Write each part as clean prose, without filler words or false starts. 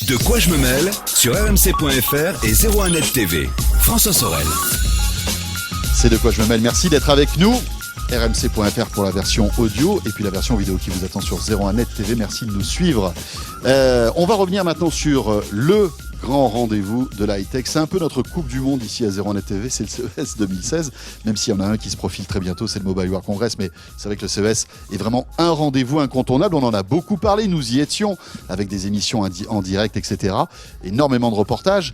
De quoi je me mêle sur rmc.fr et 01net TV. François Sorel. C'est De quoi je me mêle. Merci d'être avec nous. rmc.fr pour la version audio et puis la version vidéo qui vous attend sur 01net TV. Merci de nous suivre. On va revenir maintenant sur le grand rendez-vous de la high-tech. C'est un peu notre Coupe du Monde ici à 01net TV, c'est le CES 2016, même s'il y en a un qui se profile très bientôt, c'est le Mobile World Congress, mais c'est vrai que le CES est vraiment un rendez-vous incontournable. On en a beaucoup parlé, nous y étions avec des émissions en direct, etc. Énormément de reportages.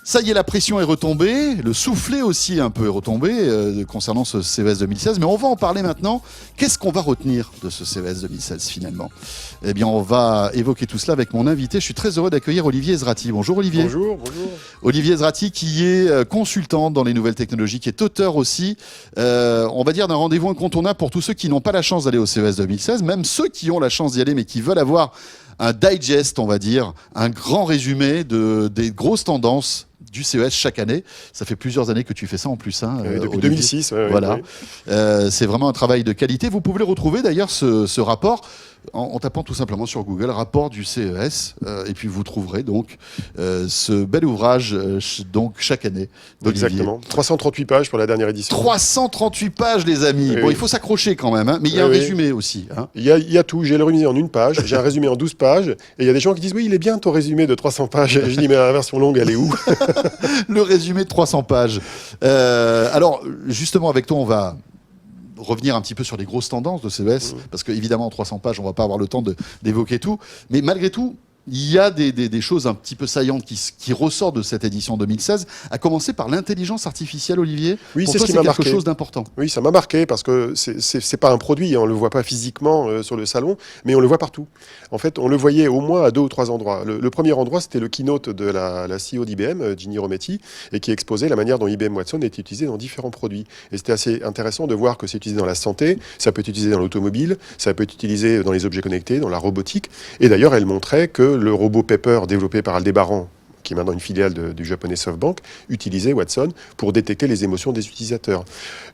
Ça y est, la pression est retombée, le soufflet aussi un peu est retombé concernant ce CES 2016, mais on va en parler maintenant. Qu'est-ce qu'on va retenir de ce CES 2016 finalement ? Eh bien, on va évoquer tout cela avec mon invité. Je suis très heureux d'accueillir Olivier Ezrati. Bonjour Olivier. Bonjour. Olivier Ezrati qui est consultant dans les nouvelles technologies, qui est auteur aussi, on va dire, d'un rendez-vous incontournable pour tous ceux qui n'ont pas la chance d'aller au CES 2016, même ceux qui ont la chance d'y aller mais qui veulent avoir un digest, on va dire, un grand résumé des grosses tendances du CES chaque année. Ça fait plusieurs années que tu fais ça en plus. Depuis 2006. Voilà. C'est vraiment un travail de qualité. Vous pouvez le retrouver d'ailleurs, ce rapport, en tapant tout simplement sur Google, rapport du CES, et puis vous trouverez donc ce bel ouvrage donc chaque année. Exactement. 338 pages pour la dernière édition. 338 pages, les amis. Oui, bon, oui. il faut s'accrocher quand même, mais il y a un résumé aussi. Il y a tout. J'ai le résumé en une page, j'ai un résumé en 12 pages, et il y a des gens qui disent « Oui, il est bien ton résumé de 300 pages ». Je dis « Mais la version longue, elle est où ?» Le résumé de 300 pages. Alors, justement, avec toi, on va revenir un petit peu sur les grosses tendances de CES, parce qu'évidemment, en 300 pages, on ne va pas avoir le temps d'évoquer tout. Mais malgré tout, il y a des choses un petit peu saillantes qui ressortent de cette édition 2016, à commencer par l'intelligence artificielle, Olivier. Oui, pour c'est toi, ce qui m'a marqué. C'est quelque chose d'important. Oui, ça m'a marqué parce que c'est pas un produit, on le voit pas physiquement sur le salon, mais on le voit partout. En fait, on le voyait au moins à 2 ou 3 endroits. Le premier endroit, c'était le keynote de la CEO d'IBM, Ginny Rometty, et qui exposait la manière dont IBM Watson était utilisé dans différents produits. Et c'était assez intéressant de voir que c'est utilisé dans la santé, ça peut être utilisé dans l'automobile, ça peut être utilisé dans les objets connectés, dans la robotique. Et d'ailleurs, elle montrait que le robot Pepper, développé par Aldebaran, qui est maintenant une filiale du japonais SoftBank, utilisait Watson pour détecter les émotions des utilisateurs.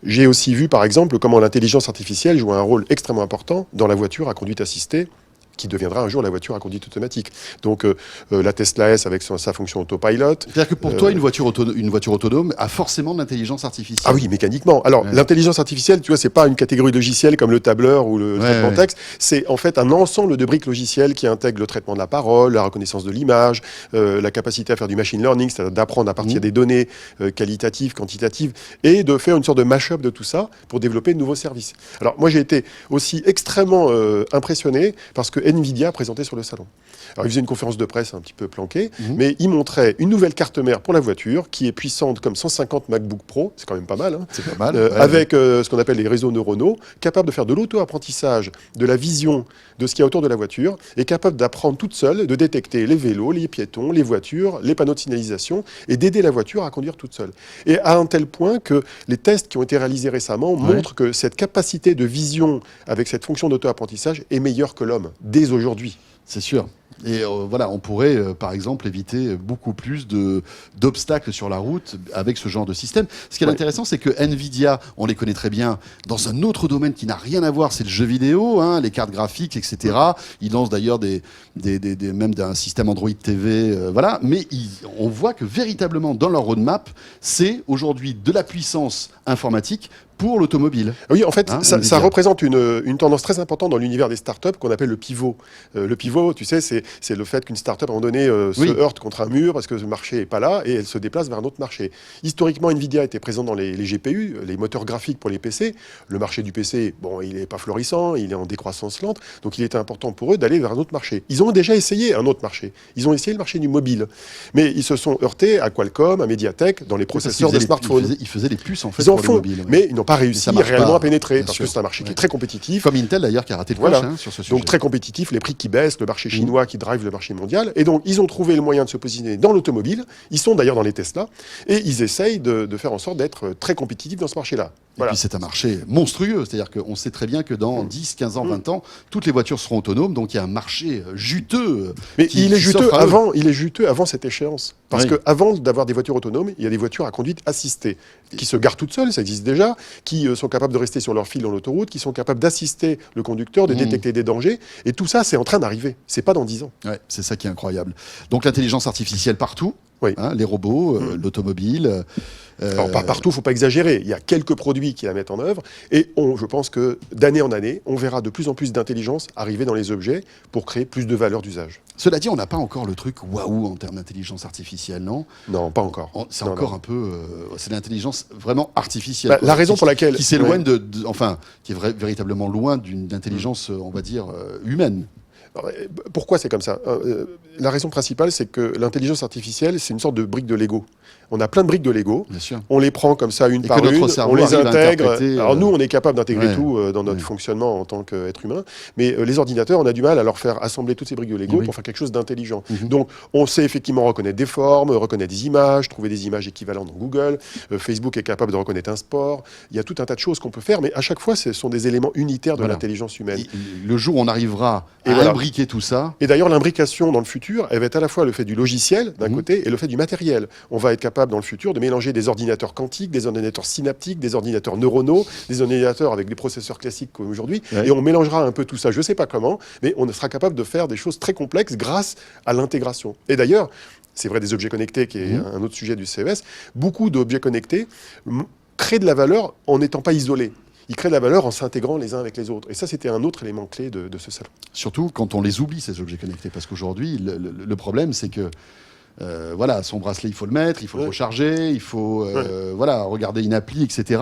J'ai aussi vu, par exemple, comment l'intelligence artificielle joue un rôle extrêmement important dans la voiture à conduite assistée, qui deviendra un jour la voiture à conduite automatique. Donc la Tesla S avec sa fonction autopilot. C'est-à-dire que pour toi, une voiture autonome a forcément de l'intelligence artificielle. Ah oui, mécaniquement. Alors l'intelligence artificielle, tu vois, c'est pas une catégorie logicielle comme le tableur ou le traitement de texte. C'est en fait un ensemble de briques logicielles qui intègrent le traitement de la parole, la reconnaissance de l'image, la capacité à faire du machine learning, c'est-à-dire d'apprendre à partir des données qualitatives, quantitatives, et de faire une sorte de mash-up de tout ça pour développer de nouveaux services. Alors moi, j'ai été aussi extrêmement impressionné parce que Nvidia présentait sur le salon. Alors, il faisait une conférence de presse un petit peu planquée, mais il montrait une nouvelle carte mère pour la voiture qui est puissante comme 150 MacBook Pro, c'est quand même pas mal, hein, c'est pas mal, avec ce qu'on appelle les réseaux neuronaux, capable de faire de l'auto-apprentissage, de la vision de ce qu'il y a autour de la voiture, et capable d'apprendre toute seule, de détecter les vélos, les piétons, les voitures, les panneaux de signalisation, et d'aider la voiture à conduire toute seule. Et à un tel point que les tests qui ont été réalisés récemment montrent que cette capacité de vision avec cette fonction d'auto-apprentissage est meilleure que l'homme, dès aujourd'hui. C'est sûr. Et voilà, on pourrait, par exemple, éviter beaucoup plus d'obstacles sur la route avec ce genre de système. Ce qui est intéressant, c'est que Nvidia, on les connaît très bien dans un autre domaine qui n'a rien à voir, c'est le jeu vidéo, hein, les cartes graphiques, etc. Ils lancent d'ailleurs même d'un système Android TV, voilà. Mais on voit que véritablement, dans leur roadmap, c'est aujourd'hui de la puissance informatique pour l'automobile. Oui, en fait, ça représente une tendance très importante dans l'univers des startups qu'on appelle le pivot. Le pivot, tu sais, c'est le fait qu'une startup, à un moment donné, se heurte contre un mur parce que le marché n'est pas là et elle se déplace vers un autre marché. Historiquement, Nvidia était présent dans les GPU, les moteurs graphiques pour les PC. Le marché du PC, bon, il n'est pas florissant, il est en décroissance lente, donc il était important pour eux d'aller vers un autre marché. Ils ont déjà essayé un autre marché. Ils ont essayé le marché du mobile. Mais ils se sont heurtés à Qualcomm, à Mediatek, dans les processeurs des smartphones. Ils faisaient les puces, en fait, ils en pour font, le mobile. mais ils n'ont pas réussi réellement à pénétrer, parce que c'est un marché qui est très compétitif. Comme Intel d'ailleurs, qui a raté le coche sur ce sujet. Donc très compétitif, les prix qui baissent, le marché chinois qui drive le marché mondial. Et donc ils ont trouvé le moyen de se positionner dans l'automobile. Ils sont d'ailleurs dans les Tesla. Et ils essayent de faire en sorte d'être très compétitifs dans ce marché-là. Et puis c'est un marché monstrueux, c'est-à-dire qu'on sait très bien que dans 10, 15 ans, 20 ans, toutes les voitures seront autonomes, donc il y a un marché juteux. Mais il est juteux juteux avant cette échéance. Parce Oui. qu'avant d'avoir des voitures autonomes, il y a des voitures à conduite assistée, qui se garent toutes seules, ça existe déjà, qui sont capables de rester sur leur fil dans l'autoroute, qui sont capables d'assister le conducteur, de détecter des dangers. Et tout ça, c'est en train d'arriver. C'est pas dans 10 ans. Ouais, c'est ça qui est incroyable. Donc l'intelligence artificielle partout, Oui. les robots, l'automobile. Alors, pas partout, il ne faut pas exagérer. Il y a quelques produits qui la mettent en œuvre. Et je pense que d'année en année, on verra de plus en plus d'intelligence arriver dans les objets pour créer plus de valeur d'usage. Cela dit, on n'a pas encore le truc waouh en termes d'intelligence artificielle, non? Non, pas encore. C'est Non, encore non. un peu... c'est l'intelligence vraiment artificielle. Bah, quoi, la raison pour laquelle... Qui s'éloigne Ouais. enfin, qui est véritablement loin d'une intelligence, on va dire, humaine. Alors, pourquoi c'est comme ça? La raison principale, c'est que l'intelligence artificielle, c'est une sorte de brique de Lego. On a plein de briques de Lego, Bien sûr. on les prend comme ça une Et par que notre une, cerveau on les arrive à intègre. interpréter, Alors nous, on est capable d'intégrer ouais, tout dans notre fonctionnement en tant qu'être humain, mais les ordinateurs, on a du mal à leur faire assembler toutes ces briques de Lego Oui. pour faire quelque chose d'intelligent. Mhm. Donc on sait effectivement reconnaître des formes, reconnaître des images, trouver des images équivalentes dans Google. Facebook est capable de reconnaître un sport. Il y a tout un tas de choses qu'on peut faire, mais à chaque fois, ce sont des éléments unitaires de Voilà. l'intelligence humaine. Et le jour où on arrivera Et à voilà. imbriquer tout ça, Et d'ailleurs, l'imbrication dans le futur, elle va être à la fois le fait du logiciel, d'un Mhm. côté, et le fait du matériel. On va être capable, dans le futur, de mélanger des ordinateurs quantiques, des ordinateurs synaptiques, des ordinateurs neuronaux, des ordinateurs avec des processeurs classiques comme aujourd'hui, Ouais. et on mélangera un peu tout ça. Je ne sais pas comment, mais on sera capable de faire des choses très complexes grâce à l'intégration. Et d'ailleurs, c'est vrai des objets connectés, qui est un autre sujet du CES, beaucoup d'objets connectés créent de la valeur en n'étant pas isolés. Ils créent de la valeur en s'intégrant les uns avec les autres. Et ça, c'était un autre élément clé de ce salon. surtout quand on les oublie, ces objets connectés. Parce qu'aujourd'hui, le problème, c'est que voilà, son bracelet, il faut le mettre, il faut le Ouais. recharger, il faut voilà, regarder une appli, etc.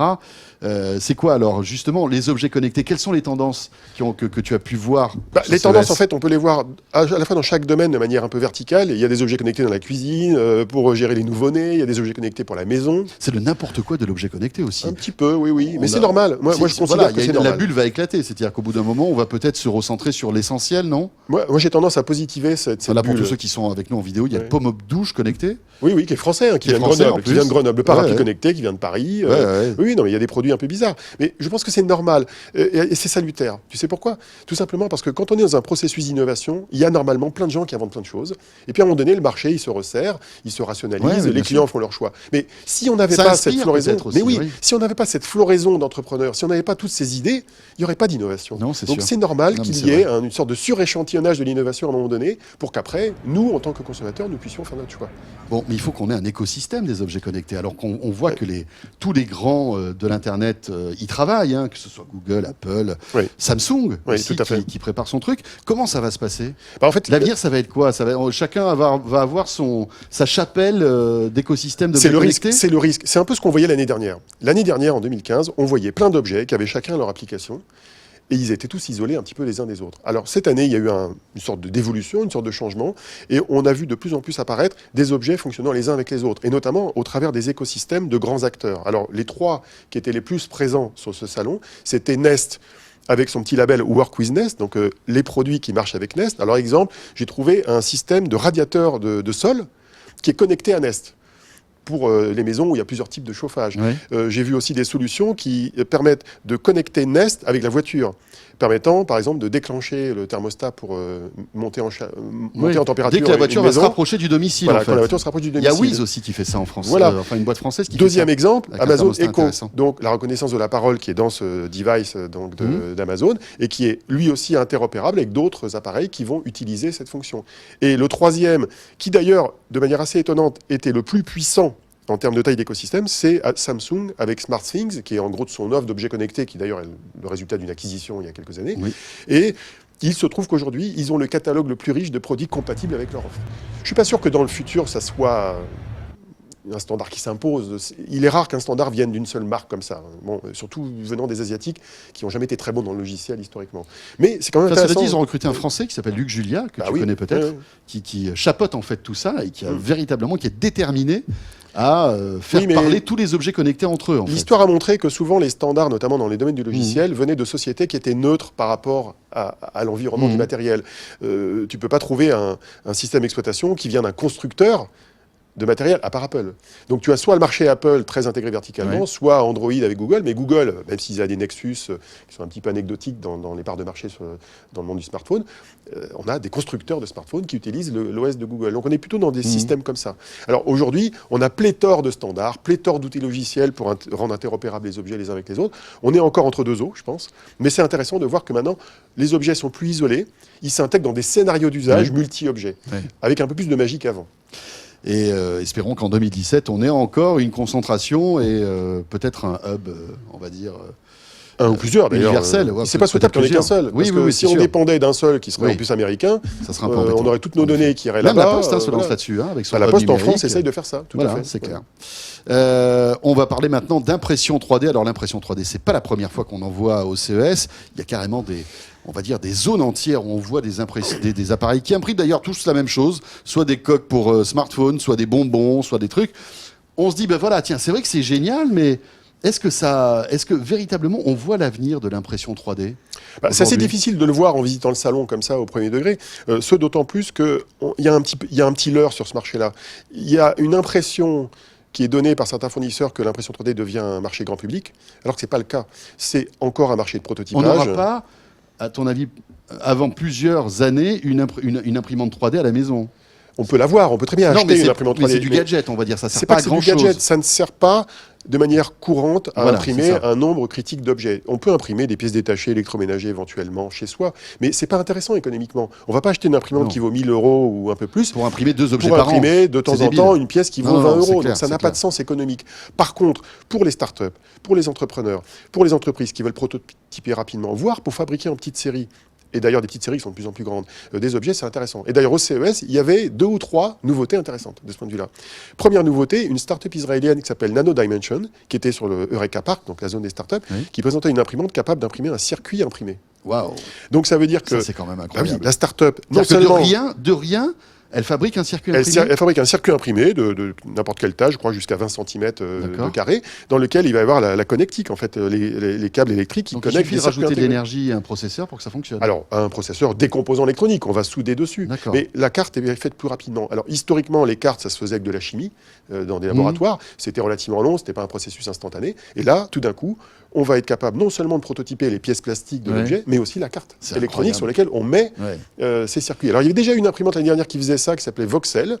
C'est quoi alors, justement, les objets connectés? Quelles sont les tendances que tu as pu voir sur Les CES? tendances, en fait, on peut les voir à la fois dans chaque domaine de manière un peu verticale. Il y a des objets connectés dans la cuisine, pour gérer les nouveau-nés, il y a des objets connectés pour la maison. C'est le n'importe quoi de l'objet connecté aussi. Un petit peu, oui, oui. Mais On c'est a- normal. Moi, je considère voilà, que c'est la normal. bulle va éclater. C'est-à-dire qu'au bout d'un moment, on va peut-être se recentrer sur l'essentiel, non? Moi, j'ai tendance à positiver cette Voilà, pour bulle. tous ceux qui sont avec nous en vidéo, il y a Ouais. le Pomop douche connecté. Oui, oui, qui est français, qui Qui est vient de français, en Grenoble. Qui plus. vient de Grenoble. Le parapluie Ouais. connecté qui vient de Paris. Ouais. Oui, non, mais il y a des produits un peu bizarres. Mais je pense que c'est normal. Et c'est salutaire. Tu sais pourquoi? Tout simplement parce que quand on est dans un processus d'innovation, il y a normalement plein de gens qui inventent plein de choses. Et puis à un moment donné, le marché, il se resserre, il se rationalise, Ouais, les bien clients font leur choix. Mais si on n'avait Ça pas inspire cette floraison, peut-être aussi, mais oui, oui. si on n'avait pas cette floraison d'entrepreneurs, si on n'avait pas toutes ces idées, il n'y aurait pas d'innovation. Non, c'est Donc sûr. c'est normal Non, mais qu'il c'est y ait vrai. une sorte de suréchantillonnage de l'innovation à un moment donné, pour qu'après, nous, en tant que consommateurs, nous puissions faire notre choix. Bon, mais il faut qu'on ait un écosystème des objets connectés. Alors qu'on voit que tous les grands de l'Internet y travaillent, hein, que ce soit Google, Apple, Oui. Samsung Oui, aussi, tout à fait. qui prépare son truc. Comment ça va se passer? Bah, en fait, L'avenir, ça va être quoi? Chacun va avoir sa chapelle d'écosystème d'objets c'est le risque. connectés. C'est le risque. C'est un peu ce qu'on voyait l'année dernière. L'année dernière, en 2015, on voyait plein d'objets qui avaient chacun leur application. Et ils étaient tous isolés un petit peu les uns des autres. Alors cette année, il y a eu une sorte d'évolution, une sorte de changement, et on a vu de plus en plus apparaître des objets fonctionnant les uns avec les autres, et notamment au travers des écosystèmes de grands acteurs. Alors les trois qui étaient les plus présents sur ce salon, c'était Nest, avec son petit label Work with Nest, donc les produits qui marchent avec Nest. Alors exemple, j'ai trouvé un système de radiateur de sol qui est connecté à Nest, pour les maisons où il y a plusieurs types de chauffage. Ouais. J'ai vu aussi des solutions qui permettent de connecter Nest avec la voiture, permettant par exemple de déclencher le thermostat pour monter en Oui. température. Dès que la une voiture va se maison. rapprocher du domicile, Voilà, en fait. quand la voiture se rapproche du Il y a domicile. Wiz aussi qui fait ça en France. Voilà. Enfin, une boîte française qui Deuxième fait ça. exemple, Avec un Amazon thermostat Echo, intéressant. donc la reconnaissance de la parole qui est dans ce device donc d'Amazon et qui est lui aussi interopérable avec d'autres appareils qui vont utiliser cette fonction. Et le troisième, qui d'ailleurs de manière assez étonnante était le plus puissant en termes de taille d'écosystème, c'est Samsung avec SmartThings, qui est en gros de son offre d'objets connectés, qui d'ailleurs est le résultat d'une acquisition il y a quelques années. Oui. Et il se trouve qu'aujourd'hui, ils ont le catalogue le plus riche de produits compatibles avec leur offre. Je ne suis pas sûr que dans le futur, ça soit un standard qui s'impose. Il est rare qu'un standard vienne d'une seule marque comme ça. Bon, surtout venant des Asiatiques qui n'ont jamais été très bons dans le logiciel historiquement. Mais c'est quand même Enfin, cela intéressant. dit, ils ont recruté un Français qui s'appelle Luc Julia, que Bah tu oui. connais peut-être, Ouais. qui chapeaute en fait tout ça et qui a véritablement, qui est déterminé à faire Oui, mais parler tous les objets connectés entre eux. En fait. L'histoire a montré que souvent les standards, notamment dans les domaines du logiciel, venaient de sociétés qui étaient neutres par rapport à l'environnement du matériel. Tu ne peux pas trouver un système d'exploitation qui vient d'un constructeur de matériel à part Apple. Donc tu as soit le marché Apple très intégré verticalement, soit Android avec Google, mais Google, même s'ils ont des Nexus qui sont un petit peu anecdotiques dans les parts de marché dans le monde du smartphone, on a des constructeurs de smartphones qui utilisent l'OS de Google. Donc on est plutôt dans des systèmes comme ça. Alors aujourd'hui, on a pléthore de standards, pléthore d'outils logiciels pour rendre interopérables les objets les uns avec les autres. On est encore entre deux eaux, je pense, mais c'est intéressant de voir que maintenant, les objets sont plus isolés, ils s'intègrent dans des scénarios d'usage multi-objets, avec un peu plus de magie qu'avant. Et espérons qu'en 2017, on ait encore une concentration et peut-être un hub, on va dire... un ou plusieurs, d'ailleurs. Universel. C'est pas souhaitable qu'il n'y en ait qu'un seul. Parce que si on dépendait d'un seul qui serait en plus américain, ça serait un peu embêtant. On aurait toutes nos données qui iraient Même là-bas. la Poste se lance là-dessus, avec son la hub Poste en numérique. France essaye de faire ça, tout à fait. C'est clair. On va parler maintenant d'impression 3D. Alors l'impression 3D, c'est pas la première fois qu'on en voit au CES. Il y a carrément des zones entières où on voit des appareils qui impriment d'ailleurs tous la même chose, soit des coques pour smartphones, soit des bonbons, soit des trucs. On se dit, ben voilà, tiens, c'est vrai que c'est génial, mais est-ce que véritablement on voit l'avenir de l'impression 3D ? C'est assez difficile de le voir en visitant le salon comme ça au premier degré, ce d'autant plus qu'il y a un petit leurre sur ce marché-là. Il y a une impression qui est donnée par certains fournisseurs que l'impression 3D devient un marché grand public, alors que ce n'est pas le cas. C'est encore un marché de prototypage. On n'aura pas, à ton avis, avant plusieurs années, une imprimante 3D à la maison ? On peut l'avoir, on peut très bien acheter une imprimante 3D. Mais c'est du gadget, on va dire, ça sert c'est pas à du grand-chose. gadget, ça ne sert pas de manière courante à imprimer un nombre critique d'objets. On peut imprimer des pièces détachées électroménagers éventuellement chez soi, mais c'est pas intéressant économiquement. On va pas acheter une imprimante qui vaut 1 000 € ou un peu plus pour imprimer 2 objets pour par an. Pour imprimer de temps en temps une pièce qui vaut 20 €. Donc ça n'a pas de sens économique. Par contre, pour les startups, pour les entrepreneurs, pour les entreprises qui veulent prototyper rapidement, voire pour fabriquer en petite série, et d'ailleurs des petites séries qui sont de plus en plus grandes, des objets, c'est intéressant. Et d'ailleurs au CES, il y avait 2 ou 3 nouveautés intéressantes de ce point de vue-là. Première nouveauté, une start-up israélienne qui s'appelle Nano Dimension, qui était sur le Eureka Park, donc la zone des startups, qui présentait une imprimante capable d'imprimer un circuit imprimé. Waouh. Donc ça veut dire que... Ça, c'est quand même incroyable. La start-up, non seulement... De rien, elle fabrique un circuit imprimé. Elle fabrique un circuit imprimé de n'importe quelle taille, je crois jusqu'à 20 cm de carré, dans lequel il va y avoir la connectique, en fait, les câbles électriques qui connectent. Il suffit de rajouter de l'énergie à un processeur pour que ça fonctionne. Alors, un processeur, des composants électroniques, on va souder dessus. Mais la carte est faite plus rapidement. Alors, historiquement, les cartes, ça se faisait avec de la chimie dans des laboratoires. C'était relativement long, c'était pas un processus instantané. Et là, tout d'un coup, on va être capable non seulement de prototyper les pièces plastiques de l'objet, mais aussi la carte électronique sur laquelle on met ces circuits. Alors, il y avait déjà une imprimante l'année dernière qui faisait ça, qui s'appelait Voxel,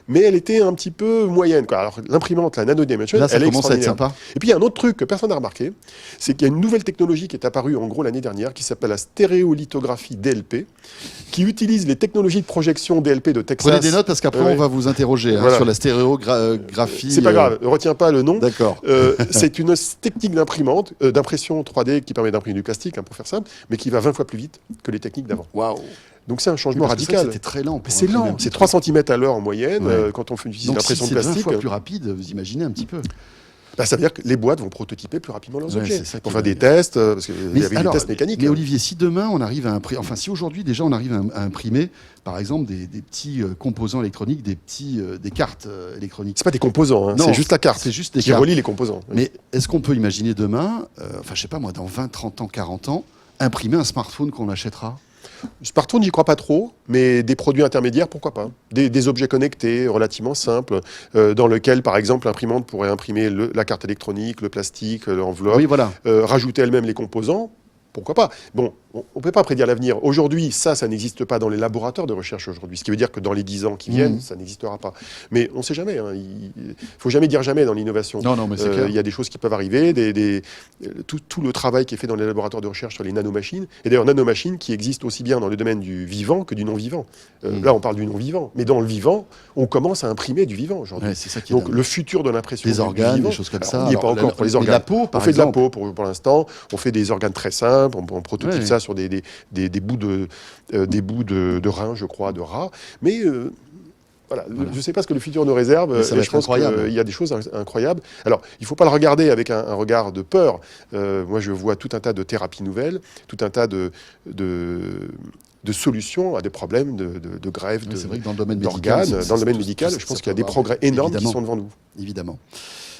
mais elle était un petit peu moyenne, quoi. Alors, l'imprimante, la Nano Dimension, elle est extraordinaire. Sympa. Et puis, il y a un autre truc que personne n'a remarqué, c'est qu'il y a une nouvelle technologie qui est apparue, en gros, l'année dernière, qui s'appelle la stéréolithographie DLP, qui utilise les technologies de projection DLP de Texas. Prenez des notes, parce qu'après, on va vous interroger sur la stéréographie. C'est pas grave, retiens pas le nom. D'accord. C'est une technique d'imprimante, d'impression 3D qui permet d'imprimer du plastique, pour faire simple, mais qui va 20 fois plus vite que les techniques d'avant. Waouh. Donc c'est un changement radical. C'était très lent. C'est lent. C'est 3 cm à l'heure en moyenne quand on utilise l'impression de plastique. Donc 20 fois plus rapide, vous imaginez un petit peu. Ça veut dire que les boîtes vont prototyper plus rapidement leurs objets. Pour faire des tests, parce qu'il y avait des tests mécaniques. Mais Olivier, si demain on arrive à imprimer, si aujourd'hui déjà on arrive à imprimer, par exemple, des petits composants électroniques, des cartes électroniques. C'est pas des composants, c'est juste la carte. C'est juste qui relie les composants. Mais est-ce qu'on peut imaginer demain, je sais pas moi, dans 20, 30 ans, 40 ans, imprimer un smartphone qu'on achètera ? Smartphone, j'y crois pas trop, mais des produits intermédiaires, pourquoi pas. Des objets connectés, relativement simples, dans lesquels, par exemple, l'imprimante pourrait imprimer la carte électronique, le plastique, l'enveloppe, rajouter elle-même les composants. Pourquoi pas ? Bon, on ne peut pas prédire l'avenir. Aujourd'hui, ça n'existe pas dans les laboratoires de recherche aujourd'hui. Ce qui veut dire que dans les 10 ans qui viennent, ça n'existera pas. Mais on ne sait jamais. Il ne faut jamais dire jamais dans l'innovation. Non, mais c'est clair. Il y a des choses qui peuvent arriver, tout le travail qui est fait dans les laboratoires de recherche sur les nanomachines, et d'ailleurs nanomachines qui existent aussi bien dans le domaine du vivant que du non-vivant. Là, on parle du non-vivant. Mais dans le vivant, on commence à imprimer du vivant aujourd'hui. Ouais, c'est ça qui Donc le futur de l'impression des organes, vivant, des choses comme ça. On n'y est pas encore pour les organes. La peau, par exemple. On fait de la peau pour l'instant. On fait des organes très simples. On prototype ça sur des bouts de reins, je crois, de rats. Mais voilà. Je ne sais pas ce que le futur nous réserve. Je pense qu'il y a des choses incroyables. Alors, il ne faut pas le regarder avec un regard de peur. Moi, je vois tout un tas de thérapies nouvelles, tout un tas de solutions à des problèmes de grève d'organes. Dans le domaine médical, je pense qu'il y a des progrès énormes qui sont devant nous. Évidemment.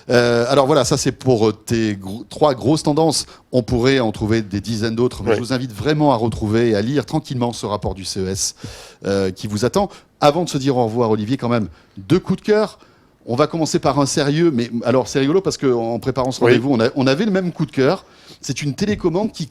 Alors voilà, ça c'est pour tes 3 grosses tendances. On pourrait en trouver des dizaines d'autres, mais je vous invite vraiment à retrouver et à lire tranquillement ce rapport du CES qui vous attend. Avant de se dire au revoir, Olivier, quand même, 2 coups de cœur. On va commencer par un sérieux, mais alors c'est rigolo parce qu'en préparant ce rendez-vous, on avait le même coup de cœur. C'est une télécommande qui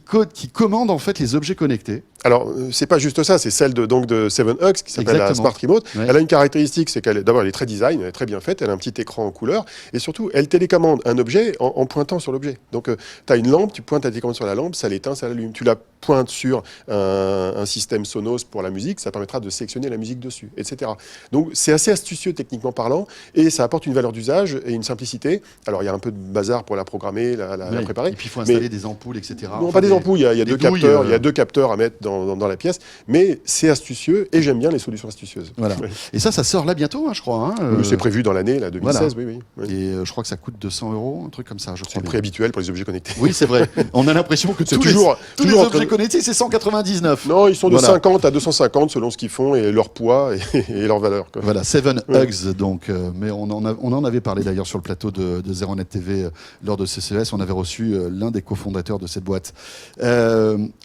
commande en fait les objets connectés. Alors, c'est pas juste ça, c'est celle de 7Hugs qui s'appelle la Smart Remote. Ouais. Elle a une caractéristique, c'est d'abord elle est très design, elle est très bien faite, elle a un petit écran en couleur, et surtout, elle télécommande un objet en pointant sur l'objet. Donc, tu as une lampe, tu pointes ta télécommande sur la lampe, ça l'éteint, ça l'allume. Tu la pointes sur un système Sonos pour la musique, ça permettra de sélectionner la musique dessus, etc. Donc, c'est assez astucieux techniquement parlant, et ça apporte une valeur d'usage et une simplicité. Alors, il y a un peu de bazar pour la programmer, la préparer. Et puis, il faut installer des ampoules, etc. Non, enfin, pas des ampoules, il y a deux capteurs, il y a 2 capteurs à mettre dans la pièce, mais c'est astucieux et j'aime bien les solutions astucieuses. Voilà. Ouais. Et ça sort là bientôt, hein, je crois. C'est prévu dans l'année, là, 2016, voilà. oui. Et je crois que ça coûte 200 €, un truc comme ça, je crois. C'est le prix habituel pour les objets connectés. Oui, c'est vrai. On a l'impression que c'est tous les objets connectés, c'est 199. Non, ils sont de 50 à 250 selon ce qu'ils font et leur poids et leur valeur. Quoi. Voilà, 7Hugs, donc. Mais on en avait parlé d'ailleurs sur le plateau de 0net TV lors de CCS. On avait reçu l'un des cofondateurs de cette boîte.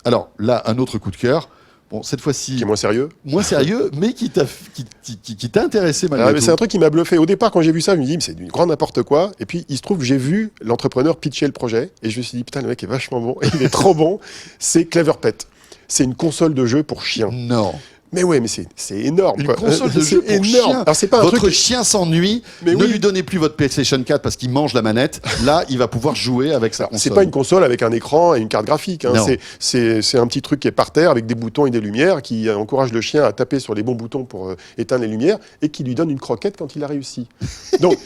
Alors là, un autre coup de cœur. Bon, cette fois-ci... Qui est moins sérieux. Moins sérieux, mais qui t'a intéressé malgré tout. C'est un truc qui m'a bluffé. Au départ, quand j'ai vu ça, je me dis, c'est du grand n'importe quoi. Et puis, il se trouve que j'ai vu l'entrepreneur pitcher le projet. Et je me suis dit, putain, le mec est vachement bon. Il est trop bon. C'est Clever Pet. C'est une console de jeu pour chiens. Non. Mais ouais, mais c'est énorme. Une console de jeu pour chien. Alors, c'est pas votre chien s'ennuie, ne lui donnez plus votre PlayStation 4 parce qu'il mange la manette. Là, il va pouvoir jouer avec sa console. C'est pas une console avec un écran et une carte graphique. Hein. C'est un petit truc qui est par terre avec des boutons et des lumières qui encourage le chien à taper sur les bons boutons pour éteindre les lumières et qui lui donne une croquette quand il a réussi. Donc,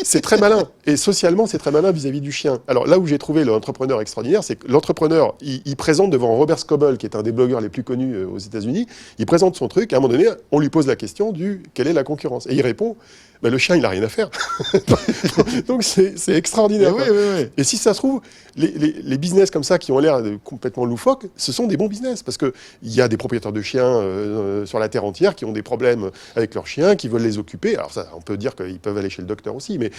c'est très malin. Et socialement, c'est très malin vis-à-vis du chien. Alors là où j'ai trouvé l'entrepreneur extraordinaire, c'est que l'entrepreneur, il présente devant Robert Scoble, qui est un des blogueurs les plus connus aux États-Unis, il présente son truc. À un moment donné, on lui pose la question quelle est la concurrence. Et il répond, le chien, il n'a rien à faire. Donc c'est extraordinaire. Oui. Et si ça se trouve, les business comme ça qui ont l'air complètement loufoques, ce sont des bons business. Parce qu'il y a des propriétaires de chiens sur la terre entière qui ont des problèmes avec leurs chiens, qui veulent les occuper. Alors ça, on peut dire qu'ils peuvent aller chez le docteur aussi, mais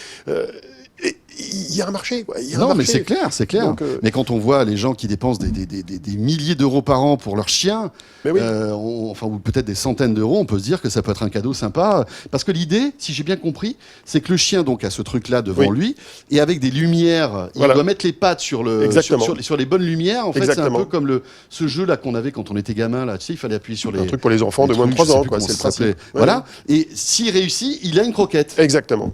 il y a un marché. Quoi. Mais c'est clair. Donc, mais quand on voit les gens qui dépensent des milliers d'euros par an pour leurs chiens, ou peut-être des centaines d'euros, on peut se dire que ça peut être un cadeau sympa. Parce que l'idée, si j'ai bien compris, c'est que le chien donc a ce truc-là devant lui, et avec des lumières, il doit mettre les pattes sur les bonnes lumières. En fait, c'est un peu comme ce jeu-là qu'on avait quand on était gamin. Là, tu sais, il fallait appuyer sur les... Un truc pour les enfants de moins de 3 ans, quoi. C'est le principe. Voilà. Et s'il réussit, il a une croquette. Exactement.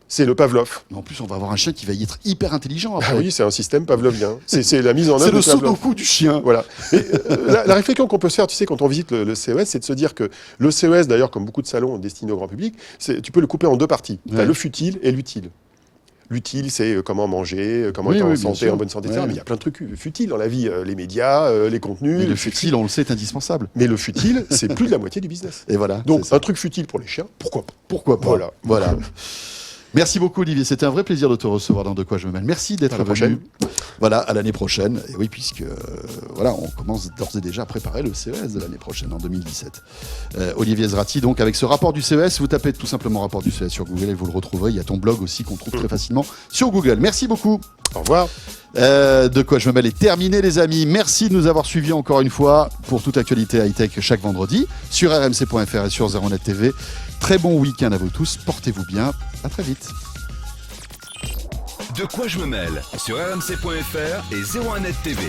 C'est le Pavlov. En plus, on va avoir un chien qui va y être hyper intelligent après. Ah oui, c'est un système pavlovien. C'est la mise en œuvre. C'est le sudoku du chien. Voilà. Et, la réflexion qu'on peut se faire, tu sais, quand on visite le CES, c'est de se dire que le CES, d'ailleurs, comme beaucoup de salons destinés au grand public, tu peux le couper en 2 parties. Tu as le futile et l'utile. L'utile, c'est comment manger, comment être en santé, en bonne santé, etc. Mais il y a plein de trucs futiles dans la vie. Les médias, les contenus. Mais le futile, on le sait, est indispensable. Mais le futile, c'est plus de la moitié du business. Et voilà. Donc, un truc futile pour les chiens, pourquoi pas ? Pourquoi pas ? Voilà. Merci beaucoup Olivier, c'était un vrai plaisir de te recevoir dans De quoi je me mêle. Merci d'être venu. Voilà, à l'année prochaine. Et oui, puisque on commence d'ores et déjà à préparer le CES de l'année prochaine, en 2017. Olivier Zrati, donc avec ce rapport du CES, vous tapez tout simplement rapport du CES sur Google et vous le retrouverez. Il y a ton blog aussi qu'on trouve très facilement sur Google. Merci beaucoup. Au revoir. De quoi je me mêle est terminé les amis. Merci de nous avoir suivis encore une fois pour toute actualité high-tech chaque vendredi sur rmc.fr et sur 0net TV. Très bon week-end à vous tous, portez-vous bien, à très vite. De quoi je me mêle sur rmc.fr et 01net TV.